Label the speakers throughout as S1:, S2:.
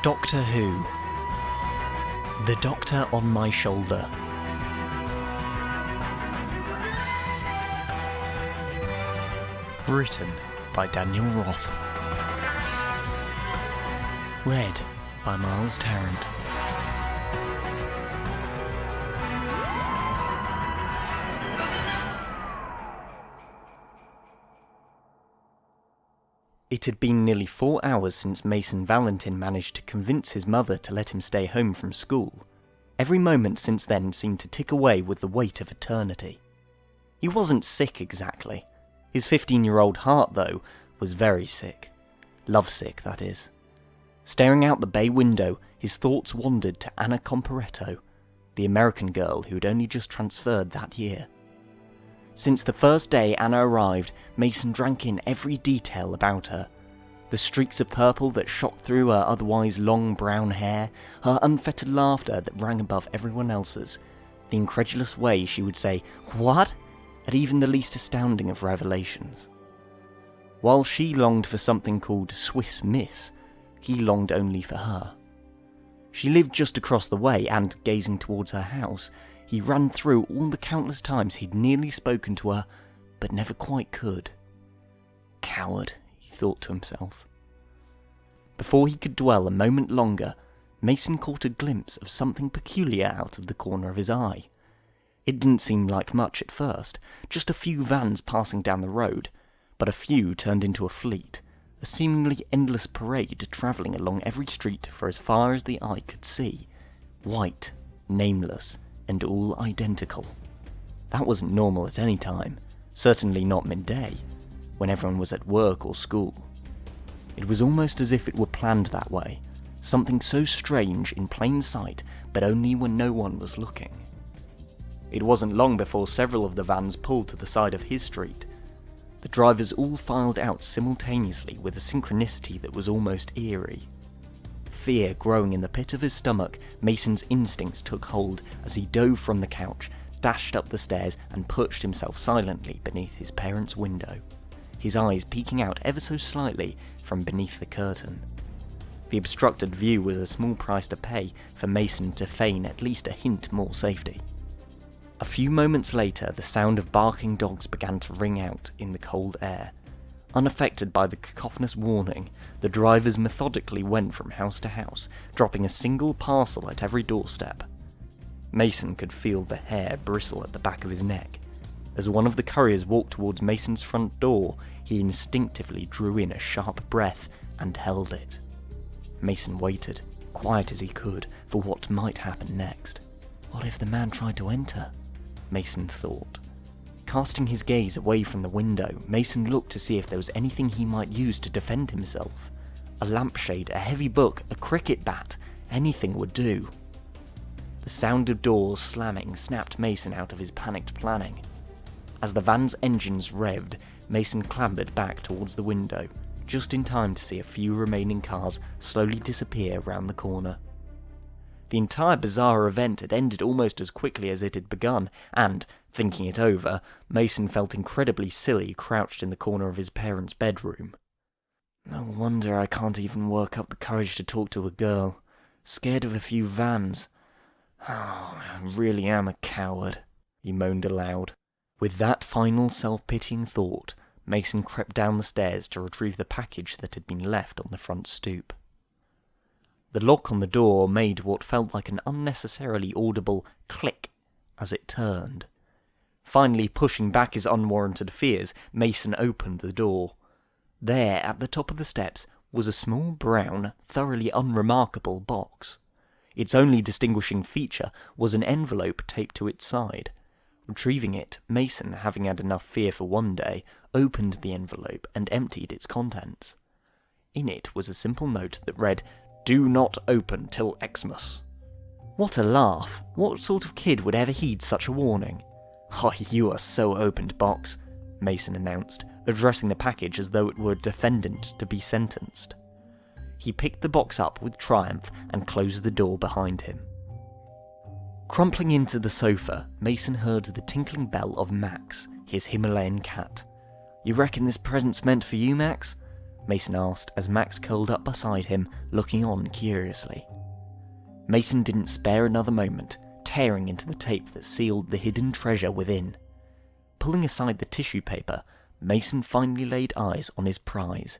S1: Doctor Who. The Doctor on My Shoulder. Written by Daniel Roth. Read by Miles Tarrant. It had been nearly 4 hours since Mason Valentin managed to convince his mother to let him stay home from school. Every moment since then seemed to tick away with the weight of eternity. He wasn't sick exactly. His 15-year-old heart, though, was very sick. Lovesick, that is. Staring out the bay window, his thoughts wandered to Anna Comparetto, the American girl who had only just transferred that year. Since the first day Anna arrived, Mason drank in every detail about her. The streaks of purple that shot through her otherwise long brown hair, her unfettered laughter that rang above everyone else's, the incredulous way she would say, "What?" at even the least astounding of revelations. While she longed for something called Swiss Miss, he longed only for her. She lived just across the way, and, gazing towards her house, he ran through all the countless times he'd nearly spoken to her, but never quite could. Coward, he thought to himself. Before he could dwell a moment longer, Mason caught a glimpse of something peculiar out of the corner of his eye. It didn't seem like much at first, just a few vans passing down the road, but a few turned into a fleet, a seemingly endless parade travelling along every street for as far as the eye could see, white, nameless, and all identical. That wasn't normal at any time, certainly not midday, when everyone was at work or school. It was almost as if it were planned that way, something so strange in plain sight, but only when no one was looking. It wasn't long before several of the vans pulled to the side of his street. The drivers all filed out simultaneously with a synchronicity that was almost eerie. Fear growing in the pit of his stomach, Mason's instincts took hold as he dove from the couch, dashed up the stairs, and perched himself silently beneath his parents' window, his eyes peeking out ever so slightly from beneath the curtain. The obstructed view was a small price to pay for Mason to feign at least a hint more safety. A few moments later, the sound of barking dogs began to ring out in the cold air. Unaffected by the cacophonous warning, the drivers methodically went from house to house, dropping a single parcel at every doorstep. Mason could feel the hair bristle at the back of his neck. As one of the couriers walked towards Mason's front door, he instinctively drew in a sharp breath and held it. Mason waited, quiet as he could, for what might happen next. What if the man tried to enter? Mason thought. Casting his gaze away from the window, Mason looked to see if there was anything he might use to defend himself. A lampshade, a heavy book, a cricket bat, anything would do. The sound of doors slamming snapped Mason out of his panicked planning. As the van's engines revved, Mason clambered back towards the window, just in time to see a few remaining cars slowly disappear round the corner. The entire bizarre event had ended almost as quickly as it had begun, and, thinking it over, Mason felt incredibly silly crouched in the corner of his parents' bedroom. No wonder I can't even work up the courage to talk to a girl. Scared of a few vans. Oh, I really am a coward, he moaned aloud. With that final self-pitying thought, Mason crept down the stairs to retrieve the package that had been left on the front stoop. The lock on the door made what felt like an unnecessarily audible click as it turned. Finally pushing back his unwarranted fears, Mason opened the door. There, at the top of the steps, was a small brown, thoroughly unremarkable box. Its only distinguishing feature was an envelope taped to its side. Retrieving it, Mason, having had enough fear for one day, opened the envelope and emptied its contents. In it was a simple note that read, "Do not open till Xmas." What a laugh! What sort of kid would ever heed such a warning? "Oh, you are so opened, box," Mason announced, addressing the package as though it were a defendant to be sentenced. He picked the box up with triumph and closed the door behind him. Crumpling into the sofa, Mason heard the tinkling bell of Max, his Himalayan cat. "You reckon this present's meant for you, Max?" Mason asked as Max curled up beside him, looking on curiously. Mason didn't spare another moment, tearing into the tape that sealed the hidden treasure within. Pulling aside the tissue paper, Mason finally laid eyes on his prize,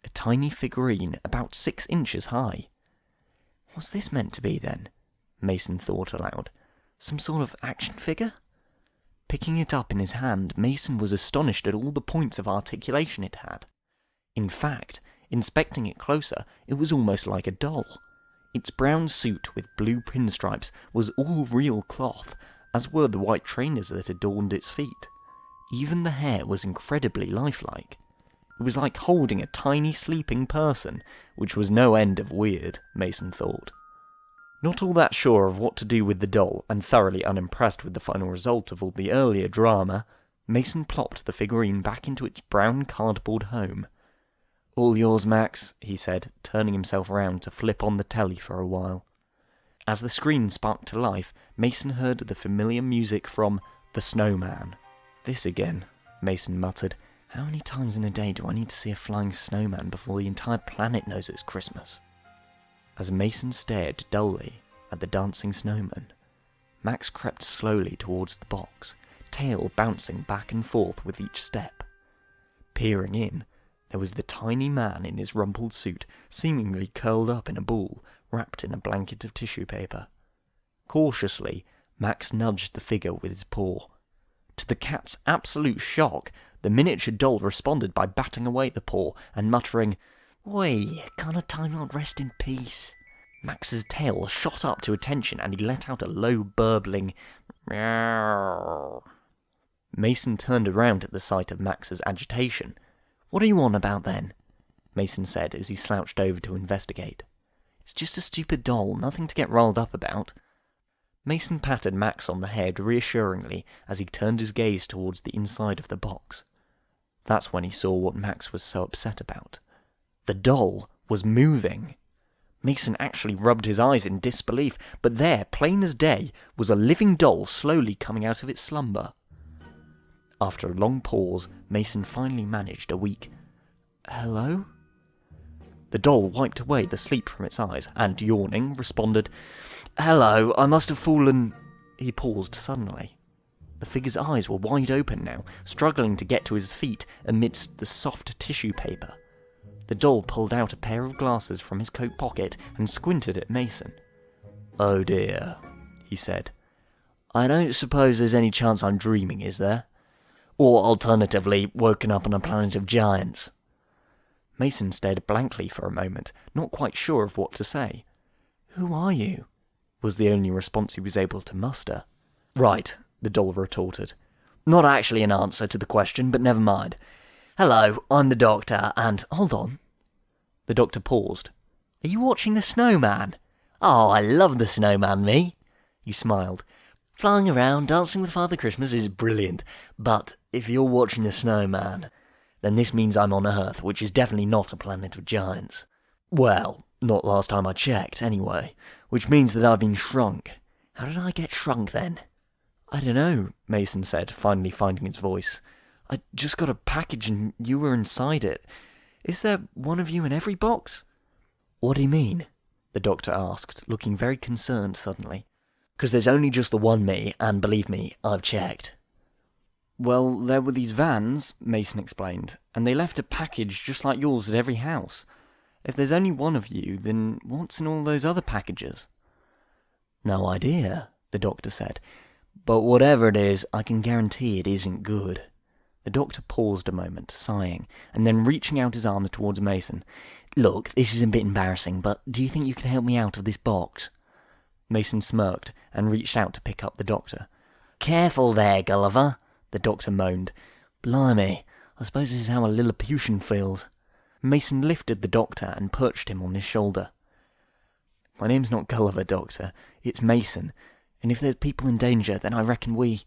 S1: a tiny figurine about 6 inches high. What's this meant to be then? Mason thought aloud. Some sort of action figure? Picking it up in his hand, Mason was astonished at all the points of articulation it had. In fact, inspecting it closer, it was almost like a doll. Its brown suit with blue pinstripes was all real cloth, as were the white trainers that adorned its feet. Even the hair was incredibly lifelike. It was like holding a tiny sleeping person, which was no end of weird, Mason thought. Not all that sure of what to do with the doll, and thoroughly unimpressed with the final result of all the earlier drama, Mason plopped the figurine back into its brown cardboard home. "All yours, Max," he said, turning himself round to flip on the telly for a while. As the screen sparked to life, Mason heard the familiar music from The Snowman. "This again," Mason muttered. "How many times in a day do I need to see a flying snowman before the entire planet knows it's Christmas?" As Mason stared dully at the dancing snowman, Max crept slowly towards the box, tail bouncing back and forth with each step. Peering in, there was the tiny man in his rumpled suit, seemingly curled up in a ball, wrapped in a blanket of tissue paper. Cautiously, Max nudged the figure with his paw. To the cat's absolute shock, the miniature doll responded by batting away the paw and muttering, "Oi, can't a time not rest in peace?" Max's tail shot up to attention and he let out a low, burbling meow. Mason turned around at the sight of Max's agitation. "What are you on about then?" Mason said as he slouched over to investigate. "It's just a stupid doll, nothing to get riled up about." Mason patted Max on the head reassuringly as he turned his gaze towards the inside of the box. That's when he saw what Max was so upset about. The doll was moving. Mason actually rubbed his eyes in disbelief, but there, plain as day, was a living doll slowly coming out of its slumber. After a long pause, Mason finally managed a weak, "Hello?" The doll wiped away the sleep from its eyes, and, yawning, responded, "Hello, I must have fallen..." He paused suddenly. The figure's eyes were wide open now, struggling to get to his feet amidst the soft tissue paper. The doll pulled out a pair of glasses from his coat pocket and squinted at Mason. "Oh dear," he said. "I don't suppose there's any chance I'm dreaming, is there? Or alternatively, woken up on a planet of giants?" Mason stared blankly for a moment, not quite sure of what to say. "Who are you?" was the only response he was able to muster. "Right," the doll retorted. "Not actually an answer to the question, but never mind. Hello, I'm the Doctor, and..." "Hold on." The Doctor paused. "Are you watching The Snowman?" "Oh, I love The Snowman, me." He smiled. "Flying around, dancing with Father Christmas is brilliant, but if you're watching The Snowman, then this means I'm on Earth, which is definitely not a planet of giants. Well, not last time I checked, anyway, which means that I've been shrunk. How did I get shrunk, then?" "I don't know," Mason said, finally finding his voice. "I just got a package and you were inside it. Is there one of you in every box?" "What do you mean?" the Doctor asked, looking very concerned suddenly. "'Cause there's only just the one me, and believe me, I've checked." "Well, there were these vans," Mason explained, "and they left a package just like yours at every house. If there's only one of you, then what's in all those other packages?" "No idea," the Doctor said. "But whatever it is, I can guarantee it isn't good." The Doctor paused a moment, sighing, and then reaching out his arms towards Mason. "Look, this is a bit embarrassing, but do you think you can help me out of this box?" Mason smirked and reached out to pick up the Doctor. "Careful there, Gulliver," the Doctor moaned. "Blimey, I suppose this is how a Lilliputian feels." Mason lifted the Doctor and perched him on his shoulder. "My name's not Gulliver, Doctor. It's Mason. And if there's people in danger, then I reckon we..."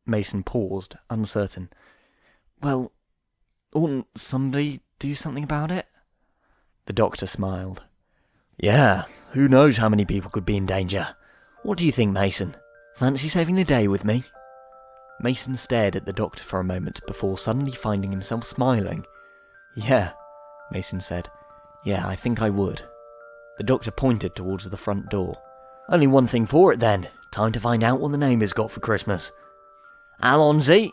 S1: Mason paused, uncertain. "Well, oughtn't somebody do something about it?" The Doctor smiled. "Yeah, who knows how many people could be in danger. What do you think, Mason? Fancy saving the day with me?" Mason stared at the Doctor for a moment before suddenly finding himself smiling. "Yeah, Mason said. Yeah, I think I would. The doctor pointed towards the front door. Only one thing for it then. Time to find out what the neighbours got for Christmas. Alonzi!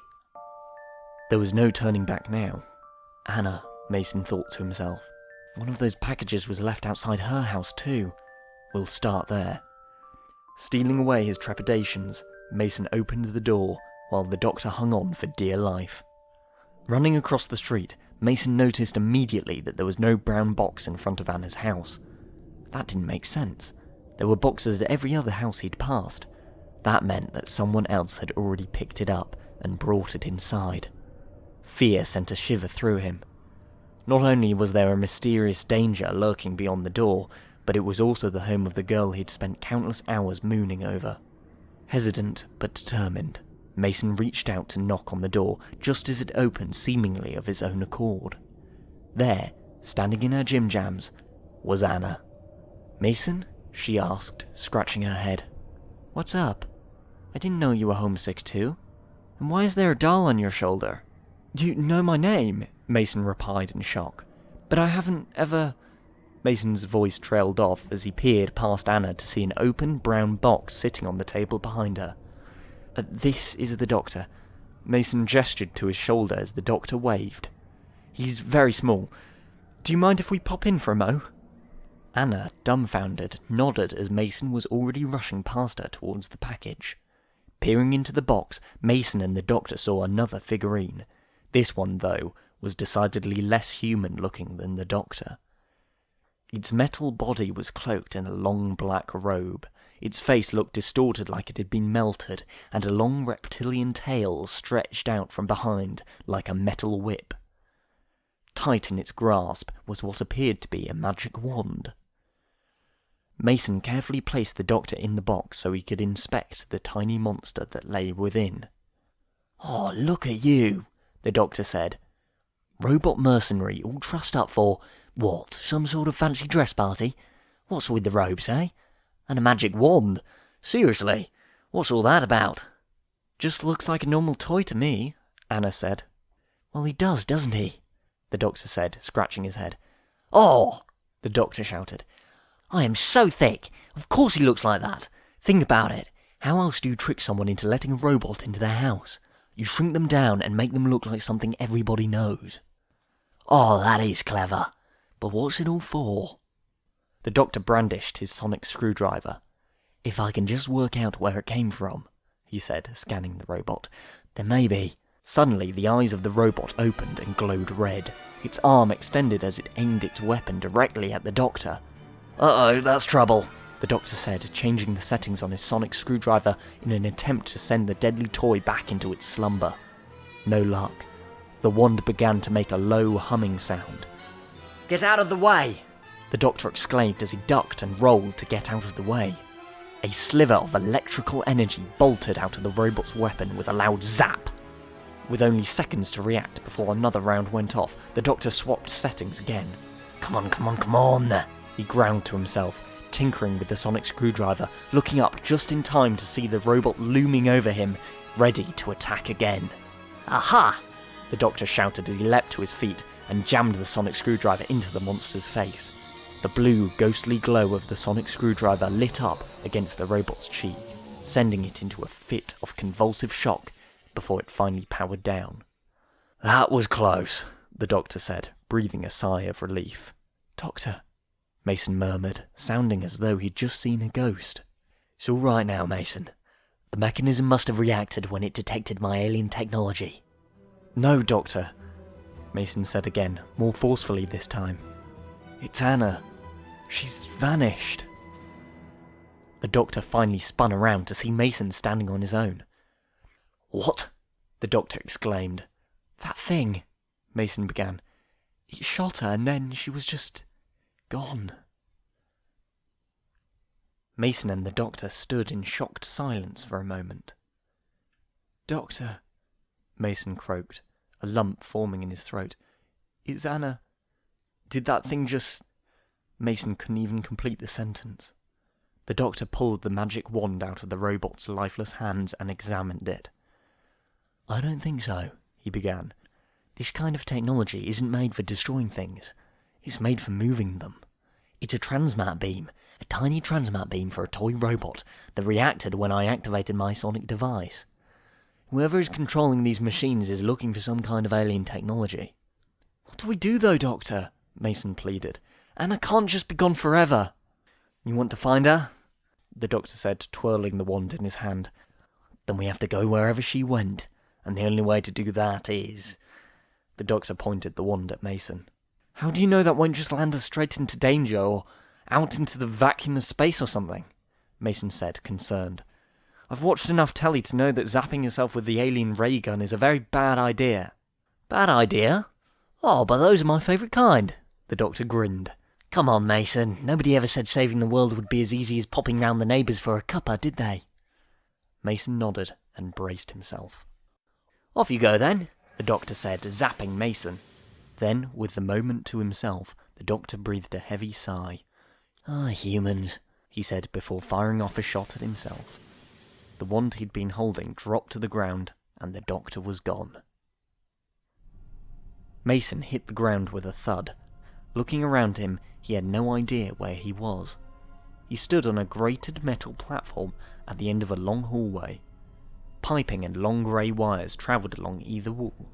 S1: There was no turning back now. Anna, Mason thought to himself. One of those packages was left outside her house too. We'll start there. Stealing away his trepidations, Mason opened the door while the doctor hung on for dear life. Running across the street, Mason noticed immediately that there was no brown box in front of Anna's house. That didn't make sense. There were boxes at every other house he'd passed. That meant that someone else had already picked it up and brought it inside. Fear sent a shiver through him. Not only was there a mysterious danger lurking beyond the door, but it was also the home of the girl he'd spent countless hours mooning over. Hesitant but determined, Mason reached out to knock on the door just as it opened seemingly of its own accord. There, standing in her gym jams, was Anna. Mason? She asked, scratching her head. What's up? I didn't know you were homesick too. And why is there a doll on your shoulder? You know my name, Mason replied in shock. But I haven't ever... Mason's voice trailed off as he peered past Anna to see an open brown box sitting on the table behind her. This is the doctor. Mason gestured to his shoulder as the doctor waved. He's very small. Do you mind if we pop in for a mo? Anna, dumbfounded, nodded as Mason was already rushing past her towards the package. Peering into the box, Mason and the doctor saw another figurine. This one, though, was decidedly less human-looking than the doctor. Its metal body was cloaked in a long black robe. Its face looked distorted like it had been melted, and a long reptilian tail stretched out from behind like a metal whip. Tight in its grasp was what appeared to be a magic wand. Mason carefully placed the doctor in the box so he could inspect the tiny monster that lay within. "Oh, look at you," the doctor said. "Robot mercenary all trussed up for, what, some sort of fancy dress party? What's with the robes, eh? And a magic wand? Seriously, what's all that about?" "Just looks like a normal toy to me," Anna said. "Well, he does, doesn't he?" the doctor said, scratching his head. "Oh!" the doctor shouted. "I am so thick. Of course he looks like that. Think about it. How else do you trick someone into letting a robot into their house? You shrink them down and make them look like something everybody knows." "Oh, that is clever. But what's it all for?" The doctor brandished his sonic screwdriver. "If I can just work out where it came from," he said, scanning the robot, "then maybe..." Suddenly, the eyes of the robot opened and glowed red. Its arm extended as it aimed its weapon directly at the doctor. "Uh-oh, that's trouble," the doctor said, changing the settings on his sonic screwdriver in an attempt to send the deadly toy back into its slumber. No luck. The wand began to make a low humming sound. "Get out of the way!" the doctor exclaimed as he ducked and rolled to get out of the way. A sliver of electrical energy bolted out of the robot's weapon with a loud zap. With only seconds to react before another round went off, the doctor swapped settings again. Come on, he ground to himself, tinkering with the sonic screwdriver, looking up just in time to see the robot looming over him, ready to attack again. "Aha!" the doctor shouted as he leapt to his feet and jammed the sonic screwdriver into the monster's face. The blue, ghostly glow of the sonic screwdriver lit up against the robot's cheek, sending it into a fit of convulsive shock before it finally powered down. "That was close," the doctor said, breathing a sigh of relief. "Doctor," Mason murmured, sounding as though he'd just seen a ghost. "It's all right now, Mason. The mechanism must have reacted when it detected my alien technology." "No, Doctor," Mason said again, more forcefully this time. "It's Anna. She's vanished." The doctor finally spun around to see Mason standing on his own. "What?" the doctor exclaimed. "That thing," Mason began. "It shot her and then she was just... gone." Mason and the doctor stood in shocked silence for a moment. "Doctor," Mason croaked, a lump forming in his throat. "Is Anna... did that thing just..." Mason couldn't even complete the sentence. The doctor pulled the magic wand out of the robot's lifeless hands and examined it. "I don't think so," he began. "This kind of technology isn't made for destroying things. It's made for moving them. It's a Transmat beam. A tiny Transmat beam for a toy robot that reacted when I activated my sonic device. Whoever is controlling these machines is looking for some kind of alien technology. What do we do though, Doctor? Mason pleaded. Anna can't just be gone forever. You want to find her? The Doctor said, twirling the wand in his hand. Then we have to go wherever she went, and the only way to do that is... The Doctor pointed the wand at Mason. How do you know that won't just land us straight into danger, or out into the vacuum of space or something? Mason said, concerned. I've watched enough telly to know that zapping yourself with the alien ray gun is a very bad idea. Bad idea? Oh, but those are my favourite kind. The Doctor grinned. Come on, Mason. Nobody ever said saving the world would be as easy as popping round the neighbours for a cuppa, did they? Mason nodded and braced himself. Off you go, then, the Doctor said, zapping Mason. Then, with the moment to himself, the Doctor breathed a heavy sigh. Ah, humans, he said before firing off a shot at himself. The wand he'd been holding dropped to the ground, and the Doctor was gone. Mason hit the ground with a thud. Looking around him, he had no idea where he was. He stood on a grated metal platform at the end of a long hallway. Piping and long grey wires travelled along either wall.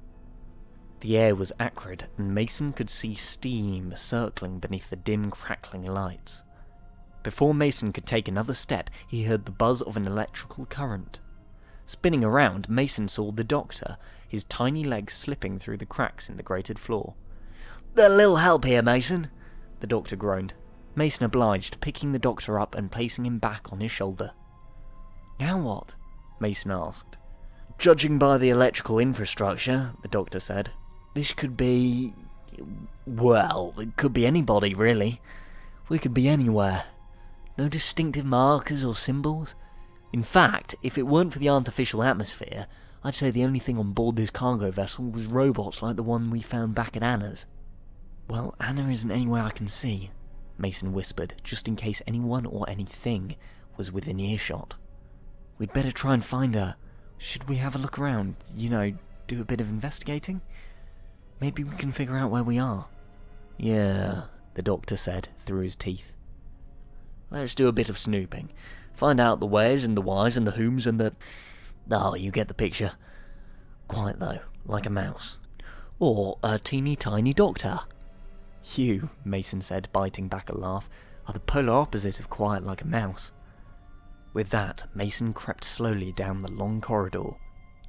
S1: The air was acrid, and Mason could see steam circling beneath the dim, crackling lights. Before Mason could take another step, he heard the buzz of an electrical current. Spinning around, Mason saw the Doctor, his tiny legs slipping through the cracks in the grated floor. "A little help here, Mason," the Doctor groaned. Mason obliged, picking the Doctor up and placing him back on his shoulder. "Now what?" Mason asked. "Judging by the electrical infrastructure," the Doctor said, "this could be... well, it could be anybody, really. We could be anywhere. No distinctive markers or symbols. In fact, if it weren't for the artificial atmosphere, I'd say the only thing on board this cargo vessel was robots like the one we found back at Anna's." "Well, Anna isn't anywhere I can see," Mason whispered, just in case anyone or anything was within earshot. "We'd better try and find her. Should we have a look around? Do a bit of investigating? Maybe we can figure out where we are." "Yeah," the Doctor said, through his teeth. "Let's do a bit of snooping. Find out the wheres and the whys and the whom's and the... oh, you get the picture. Quiet, though, like a mouse. Or a teeny tiny Doctor." "You," Mason said, biting back a laugh, "are the polar opposite of quiet like a mouse." With that, Mason crept slowly down the long corridor.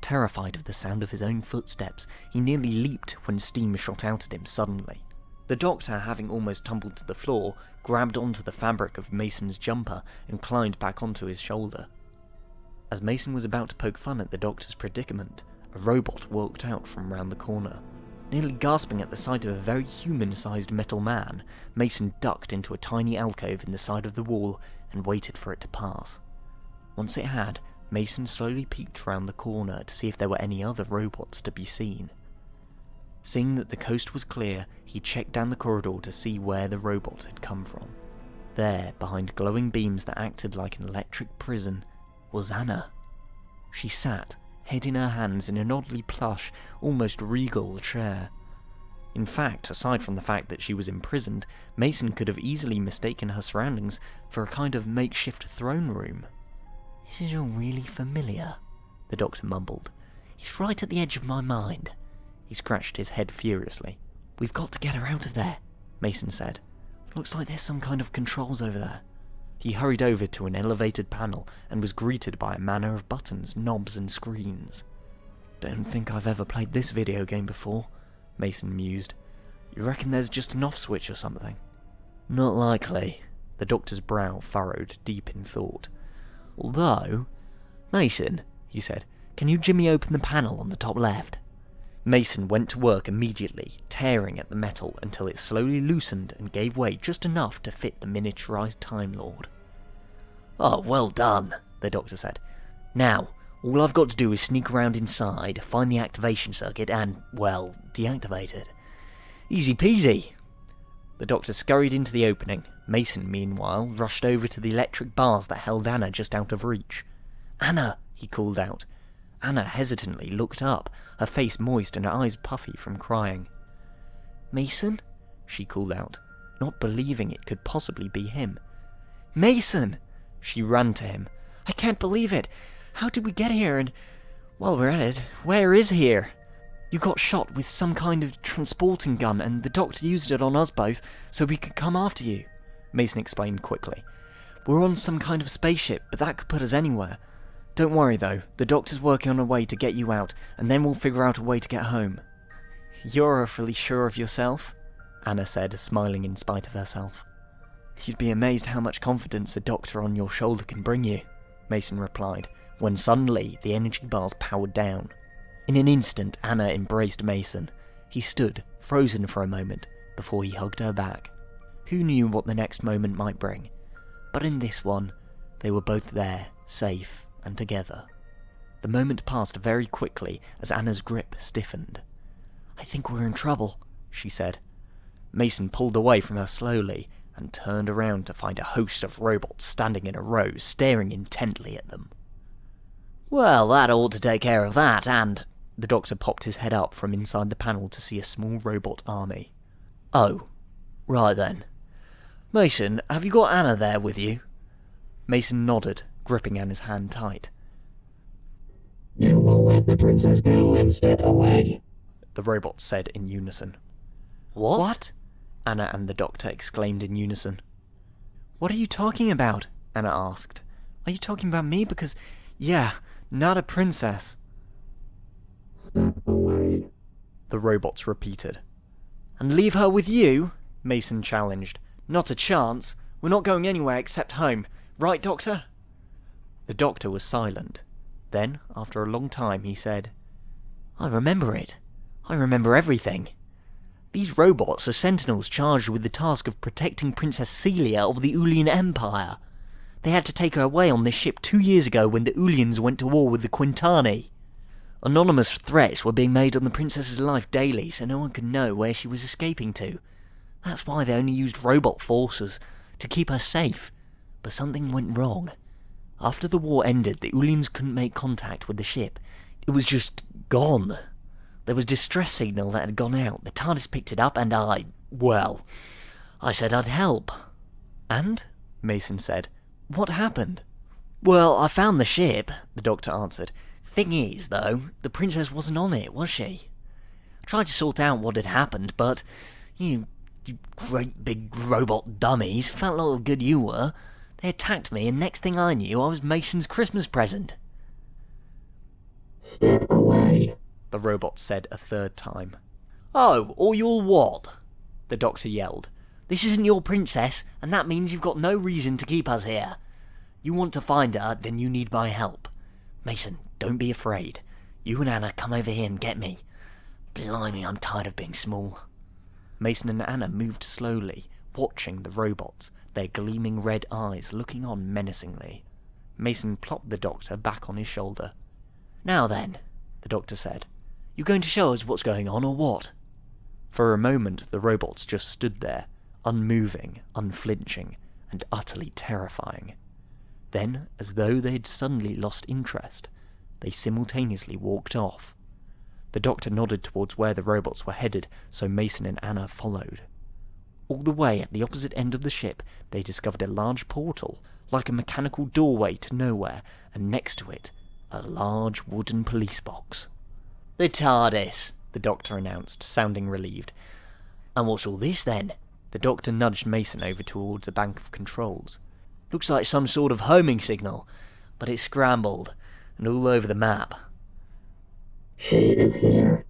S1: Terrified of the sound of his own footsteps, he nearly leaped when steam shot out at him suddenly. The Doctor, having almost tumbled to the floor, grabbed onto the fabric of Mason's jumper and climbed back onto his shoulder. As Mason was about to poke fun at the Doctor's predicament, a robot walked out from round the corner. Nearly gasping at the sight of a very human-sized metal man, Mason ducked into a tiny alcove in the side of the wall and waited for it to pass. Once it had, Mason slowly peeked round the corner to see if there were any other robots to be seen. Seeing that the coast was clear, he checked down the corridor to see where the robot had come from. There, behind glowing beams that acted like an electric prison, was Anna. She sat, head in her hands, in an oddly plush, almost regal chair. In fact, aside from the fact that she was imprisoned, Mason could have easily mistaken her surroundings for a kind of makeshift throne room. "This is all really familiar," the Doctor mumbled. "It's right at the edge of my mind." He scratched his head furiously. "We've got to get her out of there," Mason said. "Looks like there's some kind of controls over there." He hurried over to an elevated panel and was greeted by a manner of buttons, knobs and screens. "Don't think I've ever played this video game before," Mason mused. "You reckon there's just an off switch or something?" "Not likely." The Doctor's brow furrowed deep in thought. "Although... Mason," he said, "can you jimmy open the panel on the top left?" Mason went to work immediately, tearing at the metal until it slowly loosened and gave way just enough to fit the miniaturized Time Lord. "Oh, well done," the Doctor said. "Now, all I've got to do is sneak around inside, find the activation circuit and, well, deactivate it. Easy peasy." The Doctor scurried into the opening. Mason, meanwhile, rushed over to the electric bars that held Anna just out of reach. "Anna!" he called out. Anna hesitantly looked up, her face moist and her eyes puffy from crying. "Mason?" she called out, not believing it could possibly be him. "Mason!" She ran to him. "I can't believe it! How did we get here? And while we're at it, where is here? You got shot with some kind of transporting gun, and the doctor used it on us both so we could come after you," Mason explained quickly. "We're on some kind of spaceship, but that could put us anywhere. Don't worry though, the doctor's working on a way to get you out, and then we'll figure out a way to get home." "You're awfully sure of yourself," Anna said, smiling in spite of herself. "You'd be amazed how much confidence a doctor on your shoulder can bring you," Mason replied, when suddenly the energy bars powered down. In an instant, Anna embraced Mason. He stood, frozen for a moment, before he hugged her back. Who knew what the next moment might bring? But in this one, they were both there, safe and together. The moment passed very quickly as Anna's grip stiffened. "I think we're in trouble," she said. Mason pulled away from her slowly and turned around to find a host of robots standing in a row, staring intently at them. "Well, that ought to take care of that, and..." The doctor popped his head up from inside the panel to see a small robot army. "Oh, right then. Mason, have you got Anna there with you?" Mason nodded, gripping Anna's hand tight.
S2: "You will let the princess go and step away,"
S1: the robots said in unison. What? Anna and the doctor exclaimed in unison. "What are you talking about?" Anna asked. "Are you talking about me? Because, yeah, not a princess."
S2: "Step away,"
S1: the robots repeated. "And leave her with you?" Mason challenged. "Not a chance. We're not going anywhere except home. Right, Doctor?" The doctor was silent. Then, after a long time, he said, "I remember it. I remember everything. These robots are sentinels charged with the task of protecting Princess Celia of the Ulian Empire. They had to take her away on this ship 2 years ago when the Ulians went to war with the Quintani. Anonymous threats were being made on the princess's life daily, so no one could know where she was escaping to. That's why they only used robot forces, to keep her safe. But something went wrong. After the war ended, the Ulians couldn't make contact with the ship. It was just gone. There was a distress signal that had gone out. The TARDIS picked it up and I said I'd help." "And?" Mason said. "What happened?" "Well, I found the ship," the doctor answered. "Thing is, though, the princess wasn't on it, was she? I tried to sort out what had happened, but you great big robot dummies, felt like how good you were. They attacked me, and next thing I knew, I was Mason's Christmas present."
S2: "Step away,"
S1: the robot said a third time. "Oh, or you'll what?" the doctor yelled. "This isn't your princess, and that means you've got no reason to keep us here. You want to find her, then you need my help. Mason, don't be afraid. You and Anna come over here and get me. Blimey, I'm tired of being small." Mason and Anna moved slowly, watching the robots, their gleaming red eyes looking on menacingly. Mason plopped the doctor back on his shoulder. "Now then," the doctor said, "you going to show us what's going on, or what?" For a moment the robots just stood there, unmoving, unflinching, and utterly terrifying. Then, as though they had suddenly lost interest, they simultaneously walked off. The doctor nodded towards where the robots were headed, so Mason and Anna followed. All the way at the opposite end of the ship, they discovered a large portal, like a mechanical doorway to nowhere, and next to it, a large wooden police box. "The TARDIS," the doctor announced, sounding relieved. "And what's all this, then?" The doctor nudged Mason over towards a bank of controls. "Looks like some sort of homing signal, but it's scrambled, and all over the map."
S2: "She is here."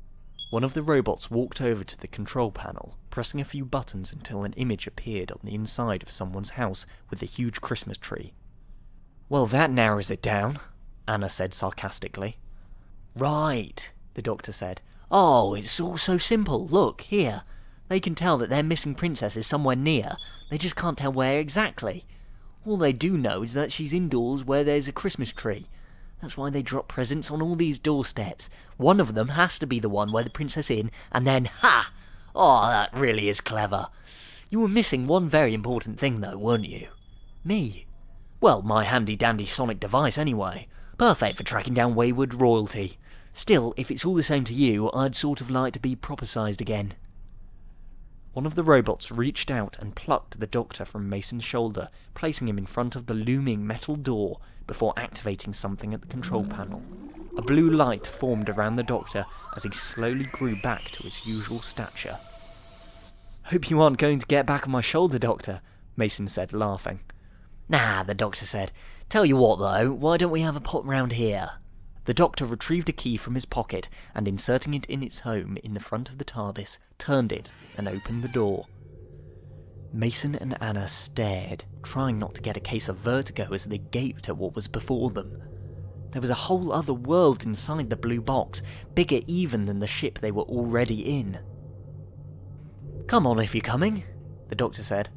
S1: One of the robots walked over to the control panel, pressing a few buttons until an image appeared on the inside of someone's house with a huge Christmas tree. "Well, that narrows it down," Anna said sarcastically. "Right," the doctor said. "Oh, it's all so simple. Look, here. They can tell that their missing princess is somewhere near. They just can't tell where exactly. All they do know is that she's indoors where there's a Christmas tree. That's why they drop presents on all these doorsteps. One of them has to be the one where the princess is in, and then, ha! Oh, that really is clever. You were missing one very important thing, though, weren't you? Me. Well, my handy-dandy sonic device, anyway. Perfect for tracking down wayward royalty. Still, if it's all the same to you, I'd sort of like to be proper-sized again." One of the robots reached out and plucked the Doctor from Mason's shoulder, placing him in front of the looming metal door before activating something at the control panel. A blue light formed around the Doctor as he slowly grew back to his usual stature. "Hope you aren't going to get back on my shoulder, Doctor," Mason said, laughing.
S3: "Nah," the Doctor said. "Tell you what, though, why don't we have a pop round here?"
S1: The Doctor retrieved a key from his pocket and, inserting it in its home in the front of the TARDIS, turned it and opened the door. Mason and Anna stared, trying not to get a case of vertigo as they gaped at what was before them. There was a whole other world inside the blue box, bigger even than the ship they were already in.
S3: "Come on if you're coming," the Doctor said.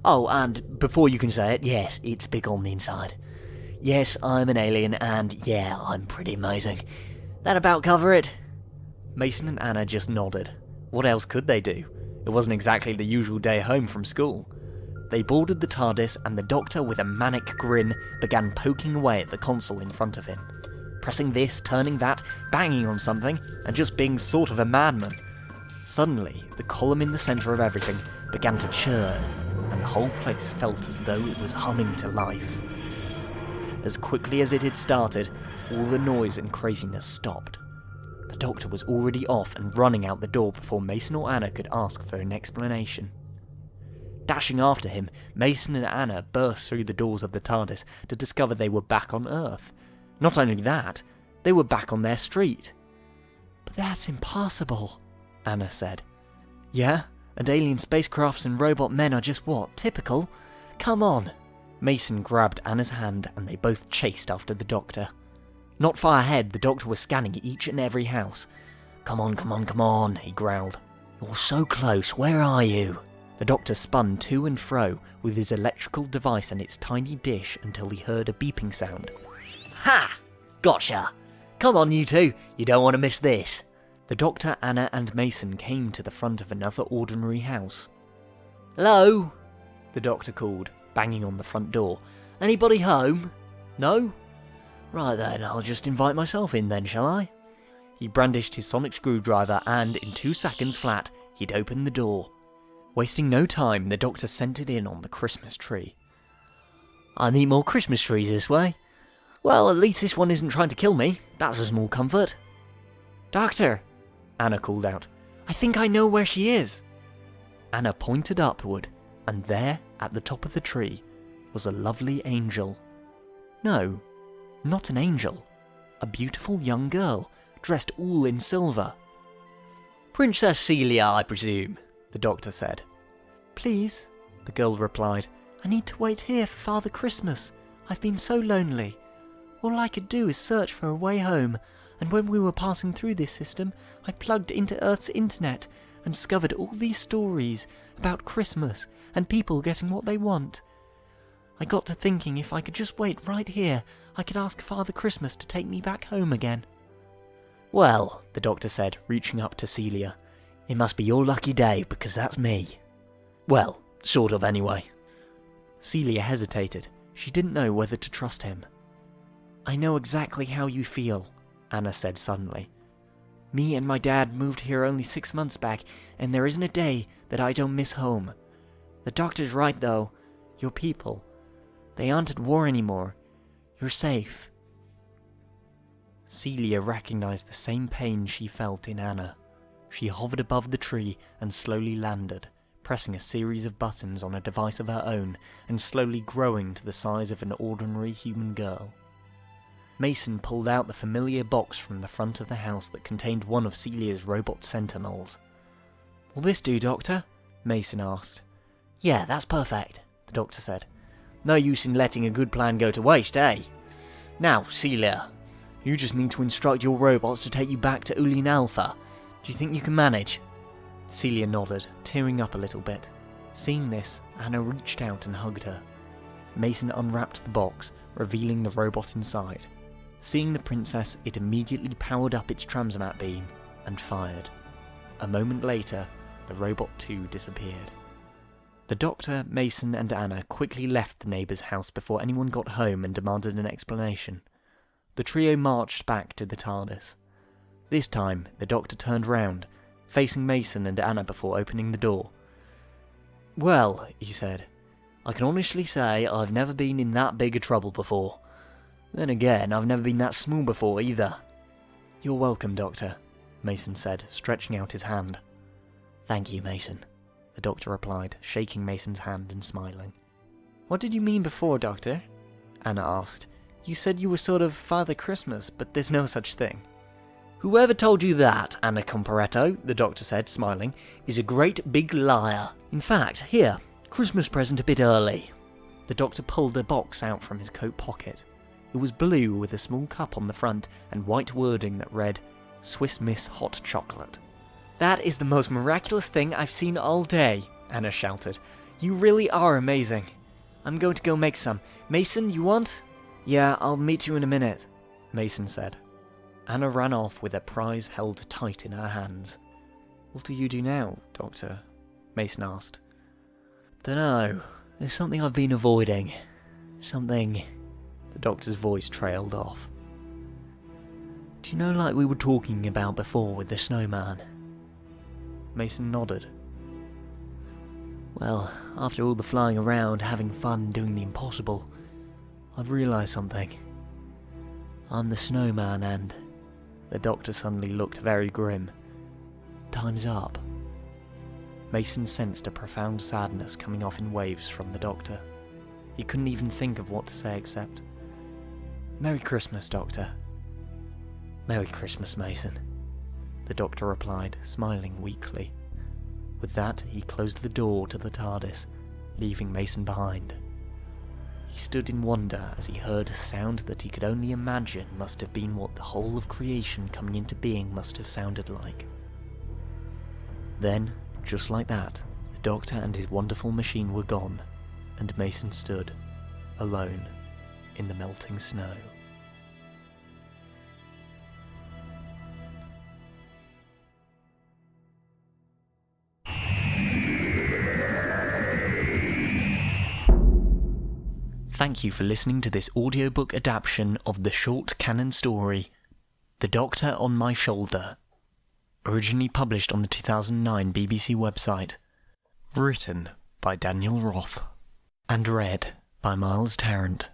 S3: "Oh, and before you can say it, yes, it's big on the inside. Yes, I'm an alien, and yeah, I'm pretty amazing. That about cover it?"
S1: Mason and Anna just nodded. What else could they do? It wasn't exactly the usual day home from school. They boarded the TARDIS, and the Doctor, with a manic grin, began poking away at the console in front of him. Pressing this, turning that, banging on something, and just being sort of a madman. Suddenly, the column in the centre of everything began to churn, and the whole place felt as though it was humming to life. As quickly as it had started, all the noise and craziness stopped. The Doctor was already off and running out the door before Mason or Anna could ask for an explanation. Dashing after him, Mason and Anna burst through the doors of the TARDIS to discover they were back on Earth. Not only that, they were back on their street.
S3: "But that's impossible," Anna said.
S1: "Yeah, and alien spacecrafts and robot men are just what? Typical? Come on!" Mason grabbed Anna's hand and they both chased after the Doctor. Not far ahead, the Doctor was scanning each and every house.
S3: Come on, he growled. "You're so close, where are you?"
S1: The Doctor spun to and fro with his electrical device and its tiny dish until he heard a beeping sound.
S3: "Ha! Gotcha! Come on, you two, you don't want to miss this."
S1: The Doctor, Anna and Mason came to the front of another ordinary house.
S3: "Hello?"
S1: the Doctor called, banging on the front door.
S3: "Anybody home? No?
S1: Right then, I'll just invite myself in then, shall I?" He brandished his sonic screwdriver and, in 2 seconds flat, he'd opened the door. Wasting no time, the Doctor scented in on the Christmas tree.
S3: "I need more Christmas trees this way. Well, at least this one isn't trying to kill me. That's a small comfort."
S1: "Doctor!" Anna called out. "I think I know where she is." Anna pointed upward, and there, at the top of the tree, was a lovely angel. No, not an angel. A beautiful young girl, dressed all in silver.
S3: "Princess Celia, I presume,"
S1: the Doctor said. "Please," the girl replied. "I need to wait here for Father Christmas. I've been so lonely. All I could do is search for a way home, and when we were passing through this system, I plugged into Earth's internet and discovered all these stories about Christmas and people getting what they want. I got to thinking if I could just wait right here, I could ask Father Christmas to take me back home again."
S3: "Well," the Doctor said, reaching up to Celia, "it must be your lucky day, because that's me. Well, sort of anyway."
S1: Celia hesitated. She didn't know whether to trust him. "I know exactly how you feel," Anna said suddenly. "Me and my dad moved here only 6 months back, and there isn't a day that I don't miss home. The Doctor's right, though. Your people, they aren't at war anymore. You're safe." Celia recognized the same pain she felt in Anna. She hovered above the tree and slowly landed, pressing a series of buttons on a device of her own and slowly growing to the size of an ordinary human girl. Mason pulled out the familiar box from the front of the house that contained one of Celia's robot sentinels. "Will this do, Doctor?" Mason asked.
S3: "Yeah, that's perfect," the Doctor said.
S1: "No use in letting a good plan go to waste, eh? Now, Celia, you just need to instruct your robots to take you back to Ulin Alpha. Do you think you can manage?" Celia nodded, tearing up a little bit. Seeing this, Anna reached out and hugged her. Mason unwrapped the box, revealing the robot inside. Seeing the princess, it immediately powered up its Transmat beam and fired. A moment later, the robot too disappeared. The Doctor, Mason and Anna quickly left the neighbour's house before anyone got home and demanded an explanation. The trio marched back to the TARDIS. This time, the Doctor turned round, facing Mason and Anna before opening the door.
S3: Well, he said, I can honestly say I've never been in that big a trouble before. Then again, I've never been that small before either. You're welcome, Doctor, Mason said, stretching out his hand. Thank you, Mason, the Doctor replied, shaking Mason's hand and smiling. What did you mean before, Doctor? Anna asked. You said you were sort of Father Christmas, but there's no such thing. Whoever told you that, Anna Comparetto, the Doctor said, smiling, is a great big liar. In fact, here, Christmas present a bit early. The Doctor pulled a box out from his coat pocket. It was blue with a small cup on the front and white wording that read, Swiss Miss Hot Chocolate. That is the most miraculous thing I've seen all day, Anna shouted. You really are amazing. I'm going to go make some. Mason, you want? Yeah, I'll meet you in a minute, Mason said. Anna ran off with her prize held tight in her hands. What do you do now, Doctor? Mason asked. Dunno. There's something I've been avoiding. Something... The Doctor's voice trailed off. Do you know, like we were talking about before with the snowman? Mason nodded. Well, after all the flying around, having fun, doing the impossible, I've realised something. I'm the snowman and... The Doctor suddenly looked very grim. Time's up. Mason sensed a profound sadness coming off in waves from the Doctor. He couldn't even think of what to say except... Merry Christmas, Doctor. Merry Christmas, Mason, the Doctor replied, smiling weakly. With that, he closed the door to the TARDIS, leaving Mason behind. He stood in wonder as he heard a sound that he could only imagine must have been what the whole of creation coming into being must have sounded like. Then, just like that, the Doctor and his wonderful machine were gone, and Mason stood, alone, in the melting snow. Thank you for listening to this audiobook adaptation of the short canon story, The Doctor on My Shoulder, originally published on the 2009 BBC website, written by Daniel Roth, and read by Miles Tarrant.